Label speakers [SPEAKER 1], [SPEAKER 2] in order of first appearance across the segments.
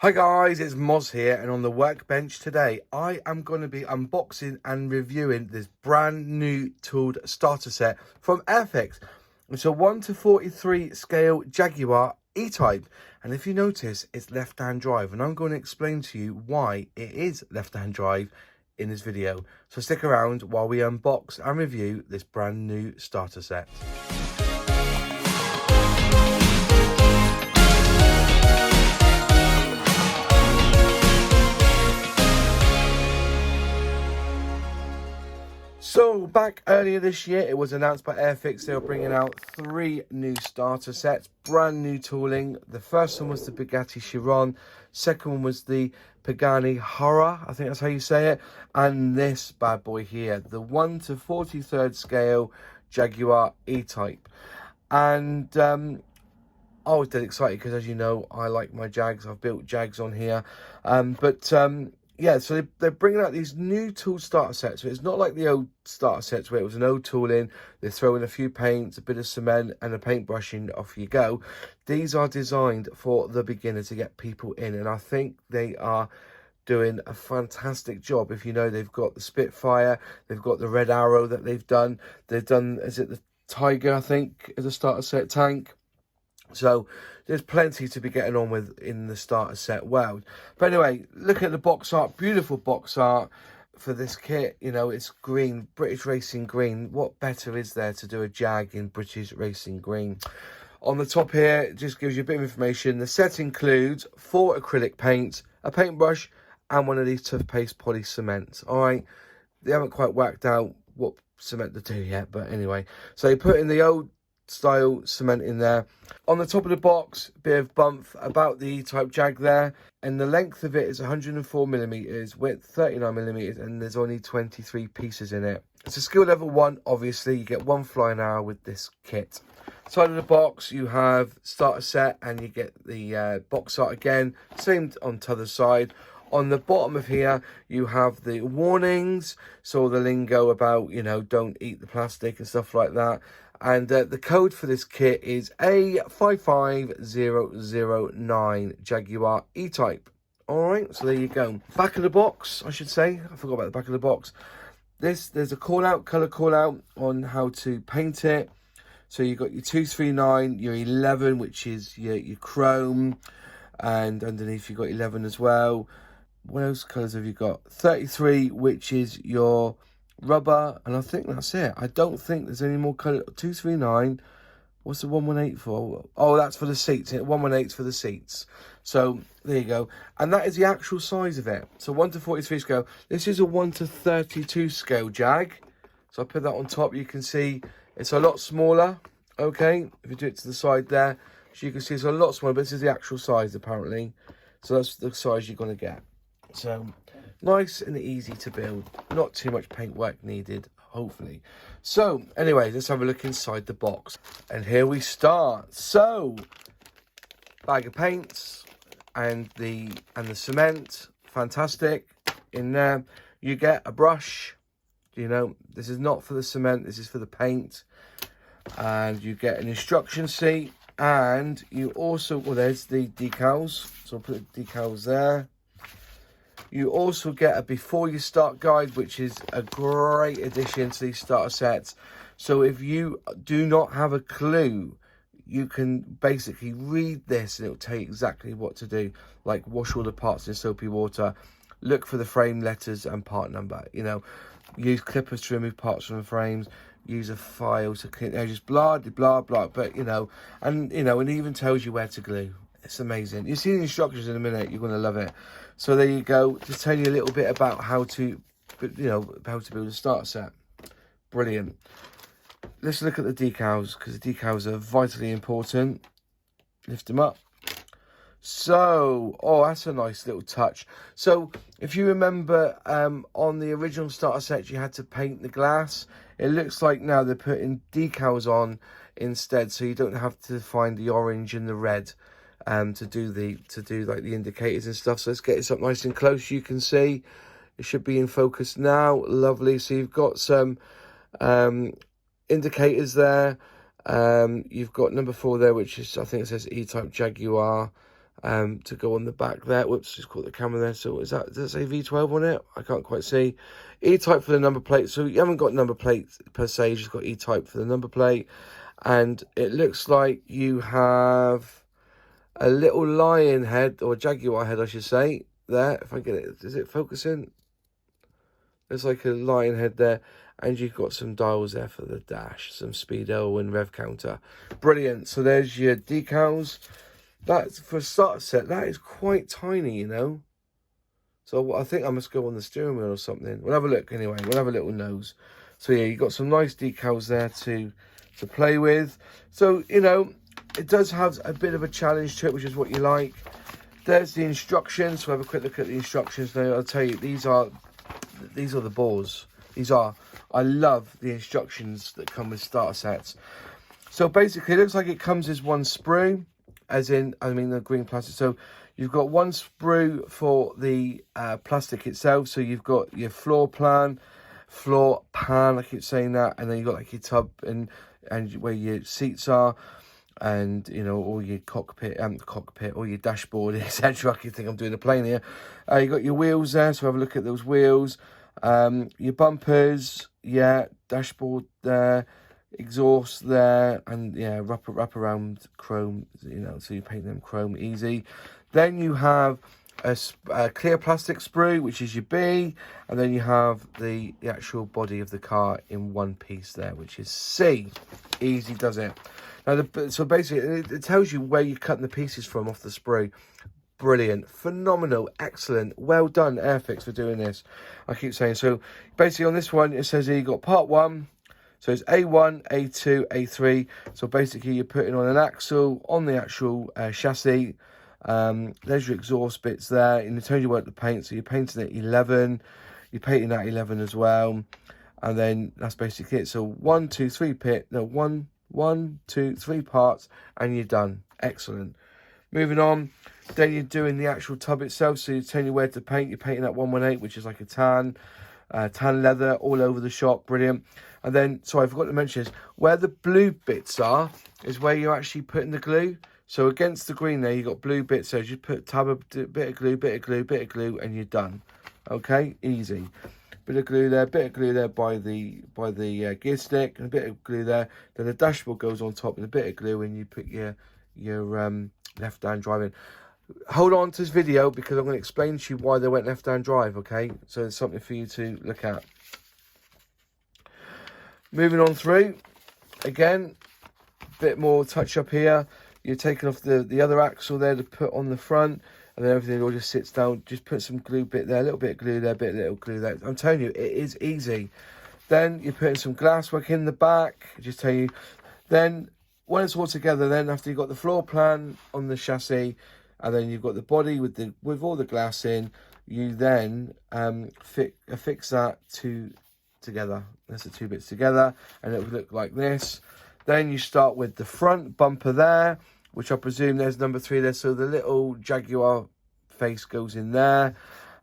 [SPEAKER 1] Hi guys, it's Moz here, and on the workbench today I am going to be unboxing and reviewing this brand new tooled starter set from Airfix. It's a 1:43 scale Jaguar E-Type, and if you notice it's left-hand drive, and I'm going to explain to you why it is left-hand drive in this video. So stick around while we unbox and review this brand new starter set. So, back earlier this year, it was announced by Airfix they were bringing out 3 new starter sets, brand new tooling. The first one was the Bugatti Chiron, second one was the Pagani Hura, I think that's how you say it, and this bad boy here, the 1:43 scale Jaguar E-Type. And I was dead excited because, as you know, I like my Jags. I've built Jags on here, yeah, so they're bringing out these new tool starter sets. So it's not like the old starter sets where it was an old tool in, they throw in a few paints, a bit of cement and a paintbrush and off you go. These are designed for the beginner to get people in, and I think they are doing a fantastic job. If you know, they've got the Spitfire, they've got the Red Arrow that they've done, is it the Tiger, I think, as a starter set tank. So there's plenty to be getting on with in the starter set world. But anyway, look at the box art, beautiful box art for this kit. You know, it's green, British Racing green. What better is there to do a Jag in British Racing green? On the top here, it just gives you a bit of information. The set includes 4 acrylic paints, a paintbrush, and one of these toothpaste poly cements. All right, they haven't quite worked out what cement to do yet, but anyway. So you put in the old style cement in there. On the top of the box, bit of bump about the E-Type Jag there, and the length of it is 104 millimeters, width 39 millimeters, and there's only 23 pieces in it. It's a skill level 1. Obviously you get 1 flying hour with this kit. Side of the box you have starter set, and you get the box art again, same on the other side. On the bottom of here, you have the warnings, so the lingo about, you know, don't eat the plastic and stuff like that. And the code for this kit is A55009 Jaguar E-Type. All right, so there you go. Back of the box, I should say. I forgot about the back of the box. There's a colour call out on how to paint it. So you've got your 239, your 11, which is your chrome, and underneath you've got 11 as well. What else colours have you got? 33, which is your rubber, and I think that's it. I don't think there's any more colour. 239. What's the 118 for? Oh, that's for the seats. 118 for the seats. So there you go. And that is the actual size of it. So 1:43 scale. This is a 1:32 scale Jag. So I put that on top. You can see it's a lot smaller. Okay, if you do it to the side there, so you can see it's a lot smaller. But this is the actual size apparently. So that's the size you're going to get. So nice and easy to build, not too much paint work needed, hopefully. So anyway, let's have a look inside the box, and here we start. So bag of paints and the cement, fantastic. In there you get a brush. You know, this is not for the cement, this is for the paint. And you get an instruction sheet, and you also, well, there's the decals, so I'll put the decals there. You also get a before you start guide, which is a great addition to these starter sets. So if you do not have a clue, you can basically read this and it will tell you exactly what to do. Like wash all the parts in soapy water, look for the frame letters and part number. You know, use clippers to remove parts from the frames, use a file to clean, just blah, blah, blah. But, you know, and it even tells you where to glue. It's amazing. You see the instructions in a minute, you're going to love it. So there you go, just tell you a little bit about how to, how to build a starter set. Brilliant. Let's look at the decals, because the decals are vitally important. Lift them up. So, oh, that's a nice little touch. So if you remember, on the original starter set, you had to paint the glass. It looks like now they're putting decals on instead, so you don't have to find the orange and the red. To do like the indicators and stuff. So let's get this up nice and close. You can see it should be in focus now. Lovely. So you've got some indicators there. You've got number 4 there, which is, I think it says E-Type Jaguar. to go on the back there. Whoops, just caught the camera there. So does that say V12 on it? I can't quite see. E-type for the number plate. So you haven't got number plates per se, you just got E-type for the number plate. And it looks like you have a little lion head, or Jaguar head, I should say, there. If I get it, is it focusing? There's like a lion head there. And you've got some dials there for the dash, some speedo and rev counter. Brilliant. So there's your decals. That's for a starter set. That is quite tiny, you know. So I think I must go on the steering wheel or something. We'll have a look anyway. We'll have a little nose. So yeah, you've got some nice decals there to play with. So, you know, it does have a bit of a challenge to it, which is what you like. There's the instructions. So have a quick look at the instructions. Now, I'll tell you, these are the balls. I love the instructions that come with starter sets. So basically, it looks like it comes as one sprue, as in, I mean, the green plastic. So you've got one sprue for the plastic itself. So you've got your floor pan, I keep saying that, and then you've got like your tub and where your seats are, and you know, all your cockpit, all your dashboard, etc. I think I'm doing a plane here. You got your wheels there, so have a look at those wheels. Your bumpers, yeah, dashboard there, exhaust there, and yeah, wrap around chrome, you know, so you paint them chrome easy. Then you have a clear plastic sprue, which is your B, and then you have the actual body of the car in one piece there, which is C. Easy does it. Now, so basically, it tells you where you're cutting the pieces from off the sprue. Brilliant, phenomenal, excellent, well done, Airfix, for doing this. I keep saying, so basically on this one, it says here you got part 1, so it's A1, A2, A3. So basically you're putting on an axle on the actual chassis. There's your exhaust bits there, and it tells you where to paint. So you're painting at 11, you're painting at 11 as well, and then that's basically it. So 1, 2, 3 1, 2, 3 parts, and you're done. Excellent. Moving on, then you're doing the actual tub itself. So you're telling you where to paint. You're painting at 118, which is like a tan leather all over the shop. Brilliant. And then, sorry, I forgot to mention this. Where the blue bits are is where you're actually putting the glue. So against the green there, you've got blue bits. So you put a bit of glue, and you're done. Okay, easy. Bit of glue there by the gear stick, and a bit of glue there. Then the dashboard goes on top, and a bit of glue, and you put your left-hand drive in. Hold on to this video because I'm going to explain to you why they went left-hand drive, okay? So it's something for you to look at. Moving on through, again, a bit more touch up here. You're taking off the other axle there to put on the front, and then everything all just sits down. Just put some glue bit there, a little bit of glue there, little glue there. I'm telling you, it is easy. Then you're putting some glasswork in the back. Just tell you. Then when it's all together, then after you've got the floor plan on the chassis, and then you've got the body with all the glass in, you then affix that together. That's the two bits together, and it would look like this. Then you start with the front bumper there, which I presume there's number 3 there. So the little Jaguar face goes in there,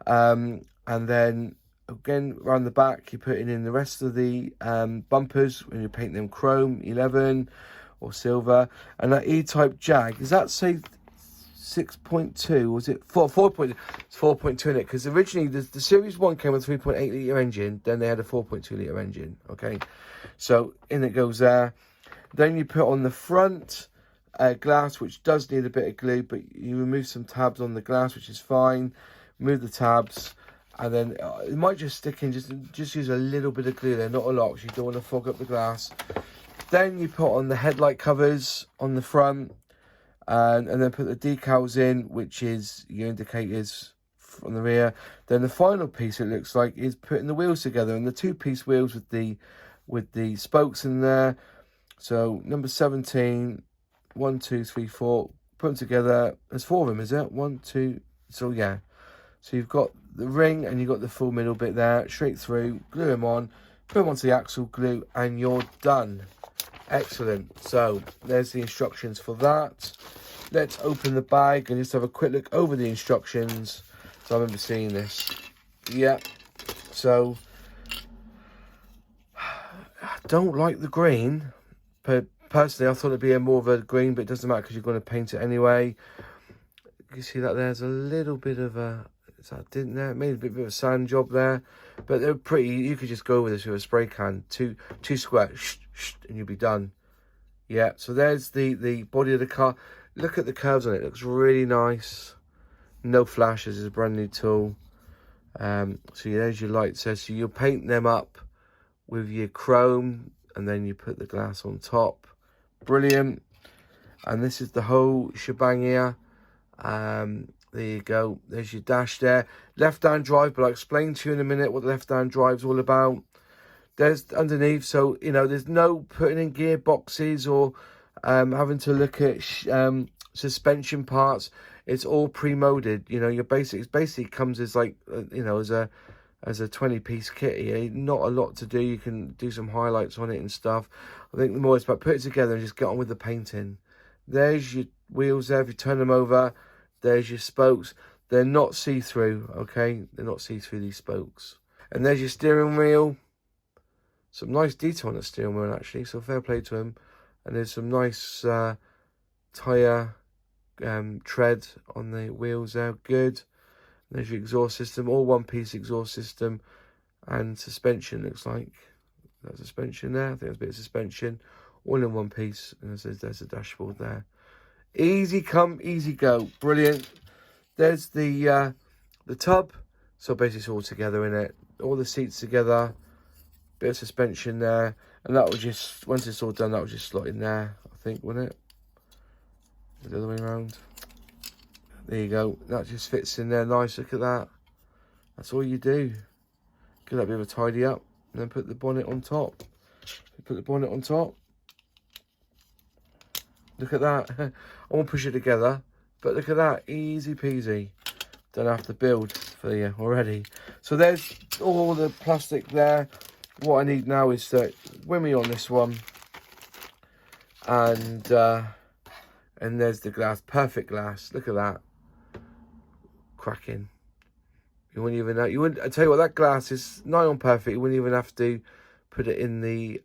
[SPEAKER 1] and then again around the back you're putting in the rest of the bumpers when you paint them chrome 11 or silver. And that E-type Jag, does that say 6.2 or was it 4.2? It's 4.2 in it, because originally the series 1 came with a 3.8 litre engine, then they had a 4.2 litre engine. Okay, so in it goes there. Then you put on the front glass, which does need a bit of glue, but you remove some tabs on the glass, which is fine. Remove the tabs, and then it might just stick in. Just use a little bit of glue there, not a lot, because you don't want to fog up the glass. Then you put on the headlight covers on the front, and then put the decals in, which is your indicators on the rear. Then the final piece, it looks like, is putting the wheels together, and the 2-piece wheels with the spokes in there. So number 17, 1, 2, 3, 4, put them together. There's 4 of them, is it? 1, 2, so yeah. So you've got the ring and you've got the full middle bit there, straight through, glue them on, put them onto the axle, glue, and you're done. Excellent. So there's the instructions for that. Let's open the bag and just have a quick look over the instructions. So I remember seeing this. Yeah. So I don't like the green. But personally, I thought it'd be more of a green, but it doesn't matter because you're going to paint it anyway. You see that there's a little bit of a, is that didn't there? It made a bit of a sand job there, but they're pretty. You could just go with this with a spray can, two squares, and you'll be done. Yeah, so there's the body of the car. Look at the curves on it. It looks really nice. No flashes. It's a brand new tool. So there's your lights there. So you'll paint them up with your chrome, and then you put the glass on top. Brilliant. And this is the whole shebang here. There you go. There's your dash there. Left-hand drive, but I'll explain to you in a minute what the left-hand drive's all about. There's underneath, so, you know, there's no putting in gearboxes or having to look at suspension parts. It's all pre-molded. You know, your basic, it basically comes as like, you know, as a 20-piece kit here. Not a lot to do. You can do some highlights on it and stuff. I think the more it's about put it together and just get on with the painting. There's your wheels there. If you turn them over, there's your spokes. They're not see-through, okay? They're not see-through, these spokes. And there's your steering wheel. Some nice detail on the steering wheel, actually, so fair play to him. And there's some nice tyre tread on the wheels there, good. There's your exhaust system, all one-piece exhaust system and suspension, looks like. That's suspension there, I think there's a bit of suspension, all in one piece. And there's the dashboard there. Easy come, easy go, brilliant. There's the tub, so basically it's all together in it. All the seats together. Bit of suspension there, and that will just, once it's all done, that will just slot in there, I think, wouldn't it? The other way around. There you go. That just fits in there nice. Look at that. That's all you do. Give that a bit of a tidy up, and then put the bonnet on top. Put the bonnet on top. Look at that. I won't push it together, but look at that. Easy peasy. Don't have to build for you already. So there's all the plastic there. What I need now is to whammy on this one, and there's the glass, perfect glass. Look at that, cracking. You wouldn't even know. You wouldn't. I tell you what, that glass is nigh on perfect. You wouldn't even have to put it in the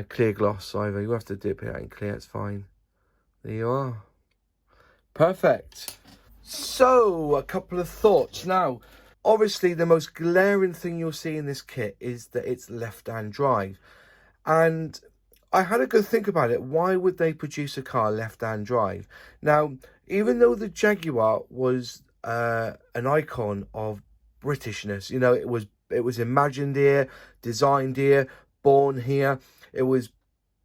[SPEAKER 1] clear gloss either. You have to dip it out in clear. It's fine. There you are, perfect. So a couple of thoughts now. Obviously, the most glaring thing you'll see in this kit is that it's left-hand drive. And I had a good think about it. Why would they produce a car left-hand drive? Now, even though the Jaguar was an icon of Britishness, you know, it was imagined here, designed here, born here. It was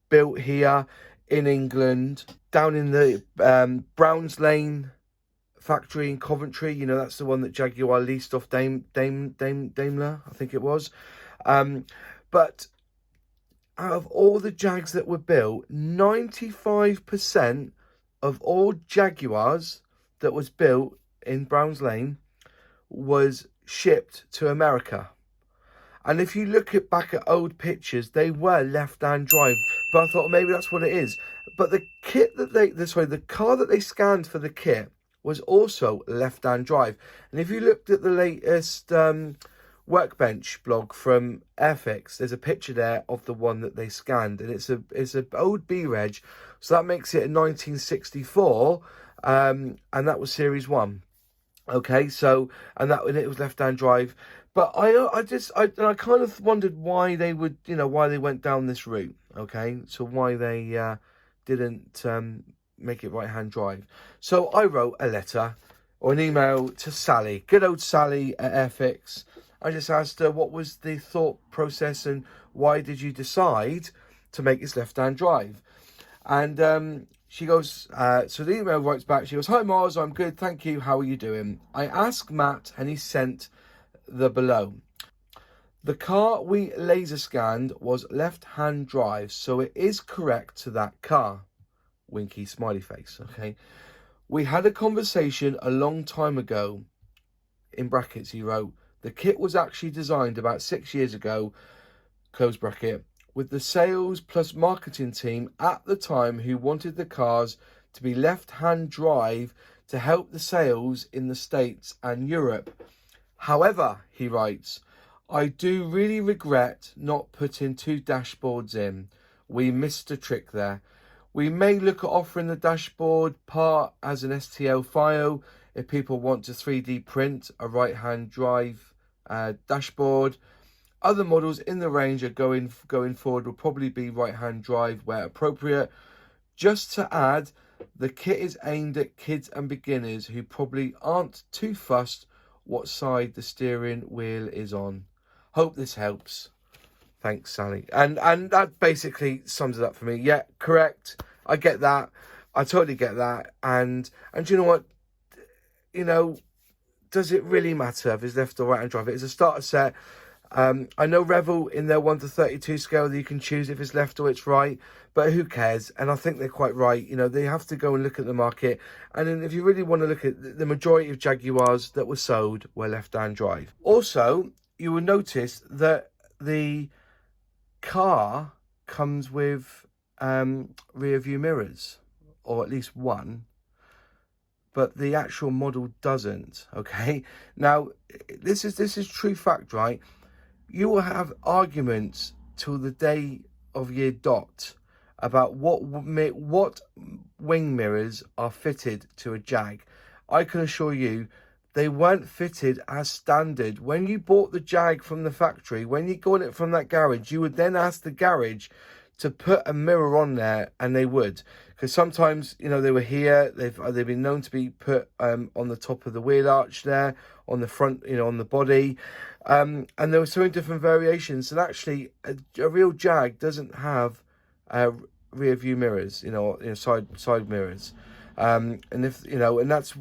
[SPEAKER 1] built here in England, down in the Browns Lane factory in Coventry. You know, that's the one that Jaguar leased off Daimler, I think it was. But out of all the Jags that were built, 95% of all Jaguars that was built in Browns Lane was shipped to America. And if you look back at old pictures, they were left-hand drive. But I thought maybe that's what it is. But the kit that the car that they scanned for the kit was also left-hand drive. And if you looked at the latest workbench blog from Airfix, there's a picture there of the one that they scanned, and it's a old B-Reg, so that makes it a 1964, and that was Series 1. Okay, so and it was left-hand drive. But I kind of wondered why they would, you know, why they went down this route. Okay, so why they didn't make it right-hand drive. So I wrote a letter or an email to Sally, good old Sally at Airfix. I just asked her what was the thought process and why did you decide to make this left-hand drive? And she goes, so the email writes back, she goes, "Hi Mars, I'm good, thank you, how are you doing? I asked Matt and he sent the below. The car we laser scanned was left-hand drive, so it is correct to that car." Winky smiley face, okay. "We had a conversation a long time ago," in brackets he wrote, "the kit was actually designed about 6 years ago," close bracket, "with the sales plus marketing team at the time who wanted the cars to be left-hand drive to help the sales in the States and Europe. However," he writes, "I do really regret not putting two dashboards in. We missed a trick there. We may look at offering the dashboard part as an STL file if people want to 3D print a right-hand drive dashboard. Other models in the range are going forward will probably be right-hand drive where appropriate. Just to add, the kit is aimed at kids and beginners who probably aren't too fussed what side the steering wheel is on. Hope this helps. Thanks, Sally. And that basically sums it up for me. Yeah, correct. I get that. I totally get that. And do you know what? You know, does it really matter if it's left or right hand drive? It's a starter set. I know Revel in their 1 to 32 scale that you can choose if it's left or it's right, but who cares? And I think they're quite right. You know, they have to go and look at the market. And then if you really want to look at the majority of Jaguars that were sold were left-hand drive. Also, you will notice that the car comes with rear view mirrors, or at least one, but the actual model doesn't. Okay, now this is true fact, right? You will have arguments till the day of year dot about what wing mirrors are fitted to a Jag. I can assure you they weren't fitted as standard. When you bought the Jag from the factory, when you got it from that garage, you would then ask the garage to put a mirror on there, and they would. Because sometimes, you know, they were here. They've been known to be put on the top of the wheel arch there, on the front, you know, on the body. And there were so many different variations. And actually, a real Jag doesn't have rear view mirrors, you know, side mirrors. And if you know, and that's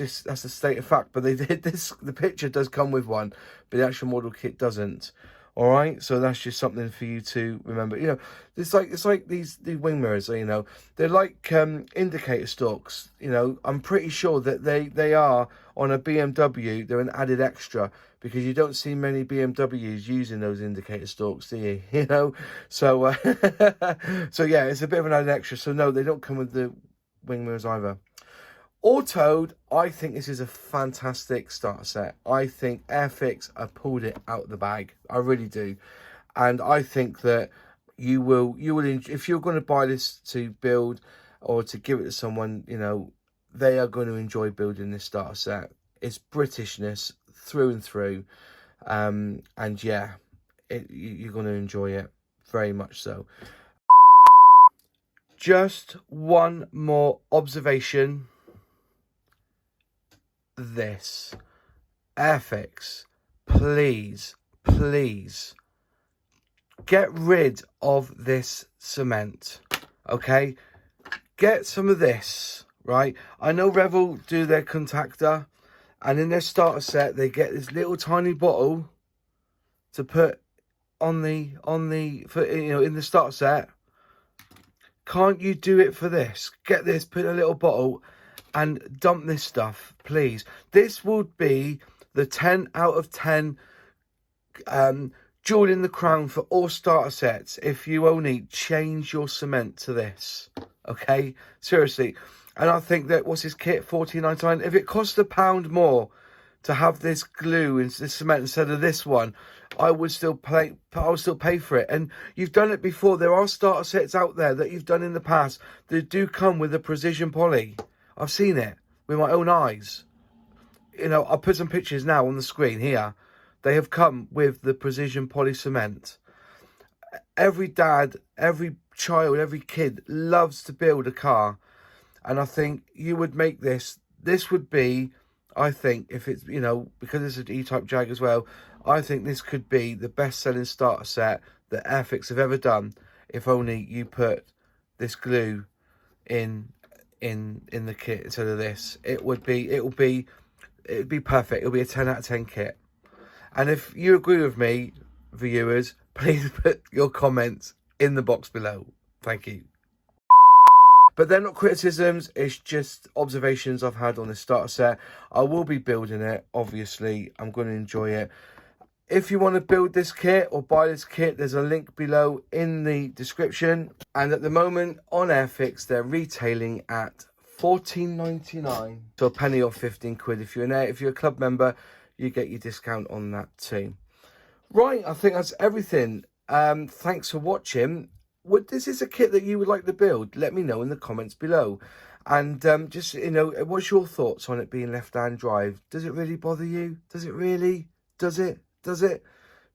[SPEAKER 1] a state of fact. But they did this. The picture does come with one, but the actual model kit doesn't. All right, so that's just something for you to remember. You know, it's like these wing mirrors. You know, they're like indicator stalks. You know, I'm pretty sure that they are on a BMW. They're an added extra because you don't see many BMWs using those indicator stalks, do you? You know, so so yeah, it's a bit of an added extra. So no, they don't come with the wing mirrors either. All told, I think this is a fantastic starter set. I think Airfix have pulled it out of the bag. I really do. And I think that you will if you're going to buy this to build or to give it to someone, you know, they are going to enjoy building this starter set. It's Britishness through and through. And yeah, you're going to enjoy it very much so. Just one more observation. This Airfix, please get rid of this cement. Okay, get some of this, right? I know Revel do their contactor, and in their starter set they get this little tiny bottle to put on the in the starter set. Can't you do it for this? Get this, put in a little bottle and dump this stuff, please. This would be the 10 out of 10 jewel in the crown for all starter sets if you only change your cement to this. Okay, seriously. And I think that, what's this kit, $14.99? If it costs £1 more to have this glue and this cement instead of this one, I would still pay for it. And you've done it before. There are starter sets out there that you've done in the past that do come with a precision poly. I've seen it with my own eyes. You know, I'll put some pictures now on the screen here. They have come with the precision poly cement. Every dad, every child, every kid loves to build a car. And I think you would make this would be, I think, if it's, you know, because it's an E-Type Jag as well, I think this could be the best-selling starter set that Airfix have ever done. If only you put this glue in the kit instead of this, it would be perfect. It'll be a 10 out of 10 kit. And if you agree with me, viewers, please put your comments in the box below. Thank you. But they're not criticisms, it's just observations I've had on this starter set. I will be building it, obviously. I'm going to enjoy it. If you want to build this kit or buy this kit, there's a link below in the description. And at the moment on Airfix, they're retailing at $14.99. So a penny off 15 quid. If you're a club member, you get your discount on that too. Right, I think that's everything. Thanks for watching. this is a kit that you would like to build? Let me know in the comments below. And just, you know, what's your thoughts on it being left-hand drive? Does it really bother you? Does it really? Does it? Does it?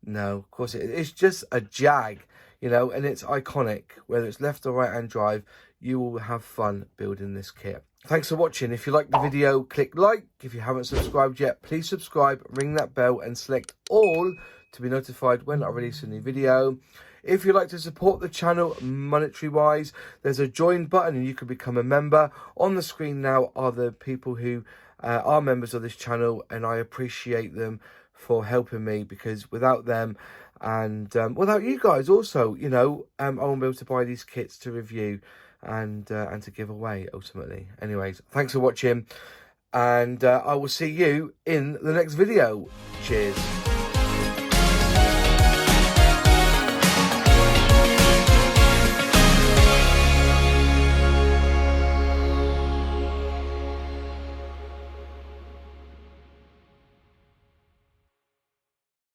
[SPEAKER 1] No, of course it's just a Jag, you know, and it's iconic. Whether it's left or right-hand drive, you will have fun building this kit. Thanks for watching. If you liked the video, click like. If you haven't subscribed yet, please subscribe, ring that bell and select all to be notified when I release a new video. If you'd like to support the channel monetary-wise, there's a join button and you can become a member. On the screen now are the people who are members of this channel, and I appreciate them for helping me, because without them and without you guys also, you know, I won't be able to buy these kits to review and to give away ultimately. Anyways, thanks for watching, and I will see you in the next video. Cheers.